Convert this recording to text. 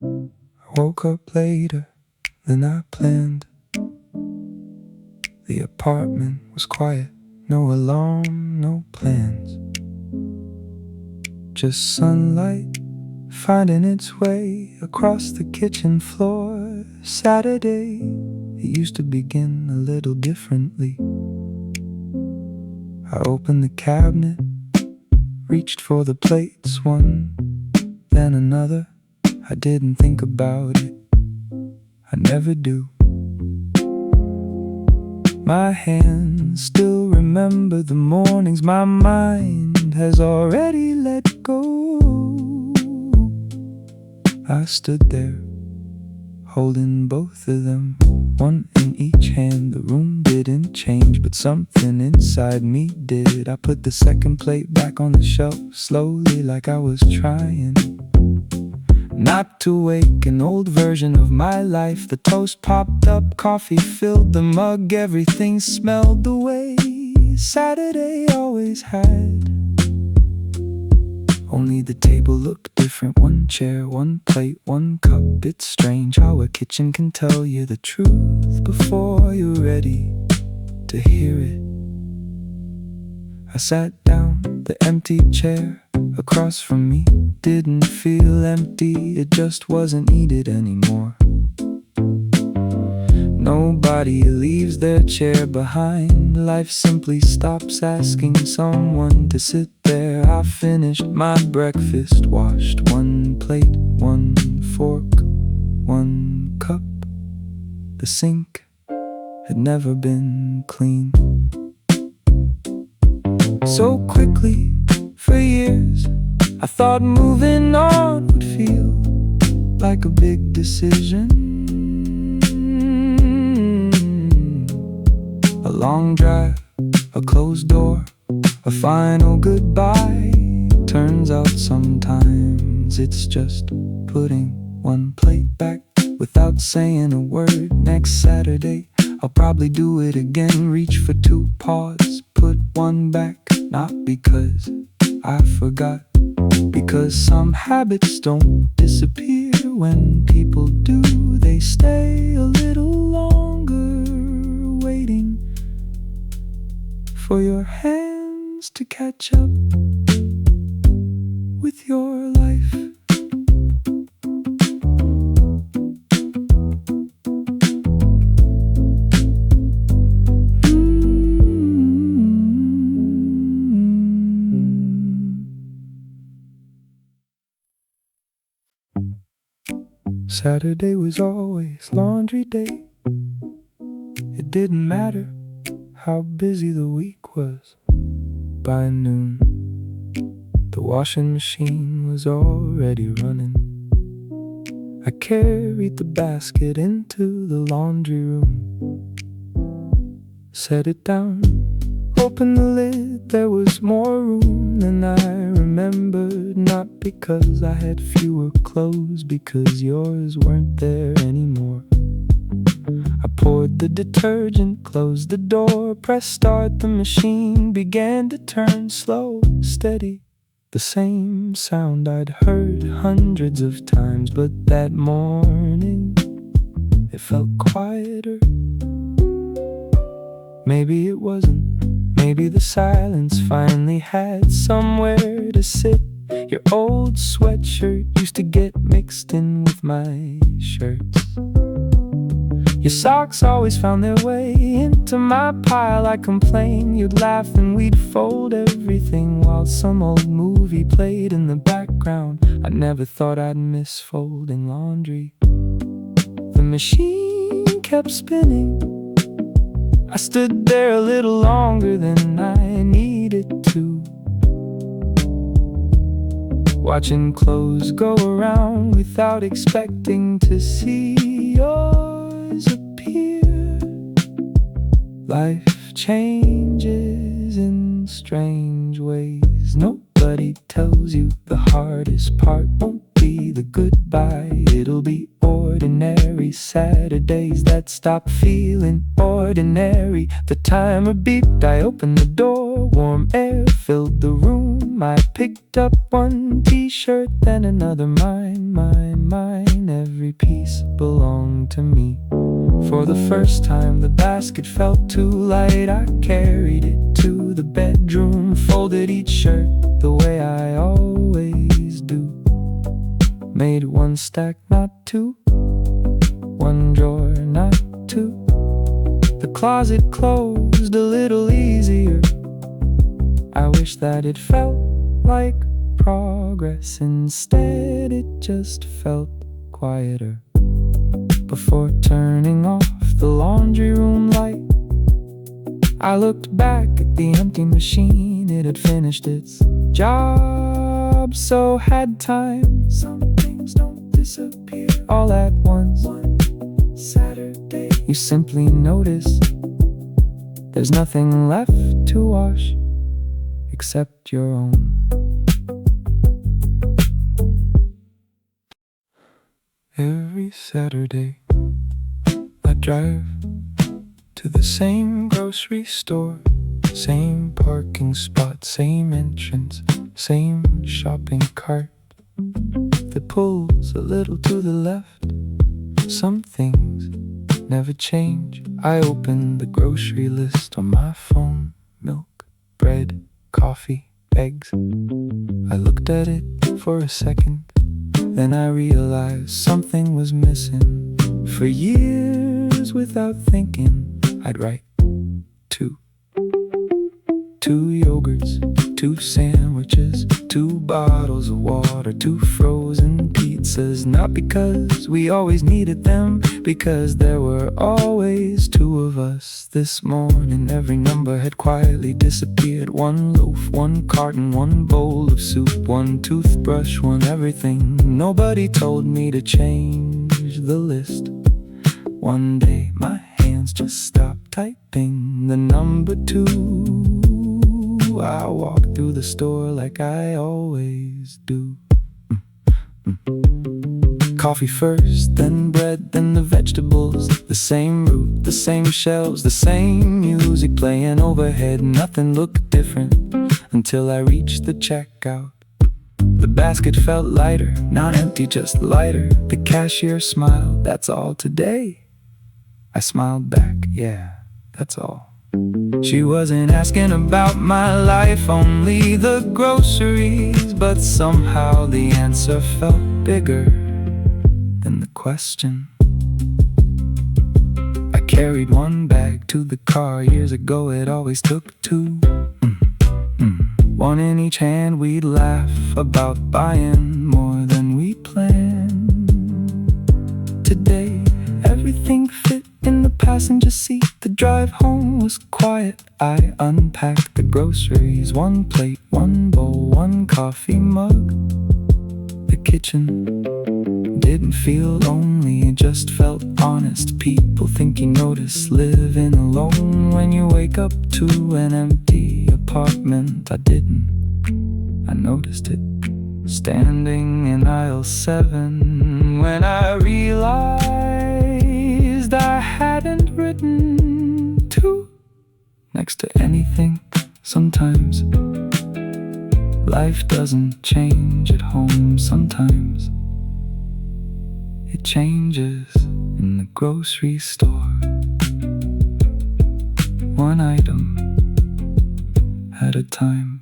I woke up later than I planned. The apartment was quiet, no alarm, no plans. Just sunlight finding its way across the kitchen floor. Saturday, it used to begin a little differently. I opened the cabinet, reached for the plates, one, then another. I didn't think about it, I never do. My hands still remember the mornings, my mind has already let go. I stood there, holding both of them, one in each hand. The room didn't change, but something inside me did. I put the second plate back on the shelf, slowly, like I was trying not to wake an old version of my life. The toast popped up, coffee filled the mug, everything smelled the way Saturday always had. Only the table looked different, one chair, one plate, one cup. It's strange how a kitchen can tell you the truth before you're ready to hear it. I sat down, the empty chair across from me didn't feel empty, it just wasn't needed anymore. Nobody leaves their chair behind. Life simply stops asking someone to sit there. I finished my breakfast, washed one plate, one fork, one cup. The sink had never been clean so quickly. For years I thought moving on would feel like a big decision. A long drive, a closed door, a final goodbye. Turns out sometimes it's just putting one plate back without saying a word. Next Saturday I'll probably do it again. Reach for two paws, put one back. Not because I forgot, because some habits don't disappear. When people do, they stay a little longer, waiting for your hands to catch up with your life. Saturday was always laundry day. It didn't matter how busy the week was. By noon, the washing machine was already running. I carried the basket into the laundry room, set it down, opened the lid. There was more room than I remembered. Not because I had fewer clothes, because yours weren't there anymore. I poured the detergent, closed the door, pressed start. The machine began to turn slow, steady. The same sound I'd heard hundreds of times, but that morning it felt quieter. Maybe it wasn't. Maybe the silence finally had somewhere to sit. Your old sweatshirt used to get mixed in with my shirts. Your socks always found their way into my pile. I complained, you'd laugh, and we'd fold everything while some old movie played in the background. I never thought I'd miss folding laundry. The machine kept spinning. I stood there a little longer than I needed to, watching clothes go around without expecting to see yours appear. Life changes in strange ways. Nobody tells you the hardest part won't be the goodbye. It'll be ordinary Saturdays that stop feeling ordinary. The timer beeped, I opened the door. Warm air filled the room. I picked up one t-shirt, then another. Mine. every piece belonged to me. For the first time the basket felt too light. I carried it to the bedroom, folded each shirt the way I always do. Made one stack, not two, one drawer, not two. The closet closed a little easier. I wish that it felt like progress. Instead it just felt quieter. Before turning off the laundry room light, I looked back at the empty machine. It had finished its job, so had time. Some things don't disappear all at once. One Saturday, you simply notice there's nothing left to wash except your own. Every Saturday I drive to the same grocery store, same parking spot, same entrance, same shopping cart that pulls a little to the left. Some things never change. I open the grocery list on my phone. Milk, bread, coffee, eggs. I looked at it for a second, then I realized something was missing. For years, without thinking, I'd write two yogurts, 2 sandwiches, 2 bottles of water, 2 frozen pizzas. Not because we always needed them, because there were always 2 of us. This morning every number had quietly disappeared. 1 loaf, 1 carton, 1 bowl of soup, 1 toothbrush, 1 everything. Nobody told me to change the list. One day my hands just stopped typing the number 2. I walked through the store like I always do. Coffee first, then bread, then the vegetables. The same route, the same shelves, the same music playing overhead. Nothing looked different until I reached the checkout. The basket felt lighter, not empty, just lighter. The cashier smiled. "That's all today?" I smiled back. "Yeah, that's all." She wasn't asking about my life, only the groceries. But somehow the answer felt bigger than the question. I carried 1 bag to the car. Years ago it always took 2. 1 in each hand. We'd laugh about buying more than we planned. Today everything fit in the passenger seat. The drive home was quiet. I unpacked the groceries. 1 plate, 1 bowl, 1 coffee mug. The kitchen didn't feel lonely, it just felt honest. People think you notice living alone when you wake up to an empty apartment. I didn't. I noticed it standing in aisle 7 when I realized I hadn't written 2 next to anything. Sometimes life doesn't change at home. Sometimes it changes in the grocery store. 1 item at a time.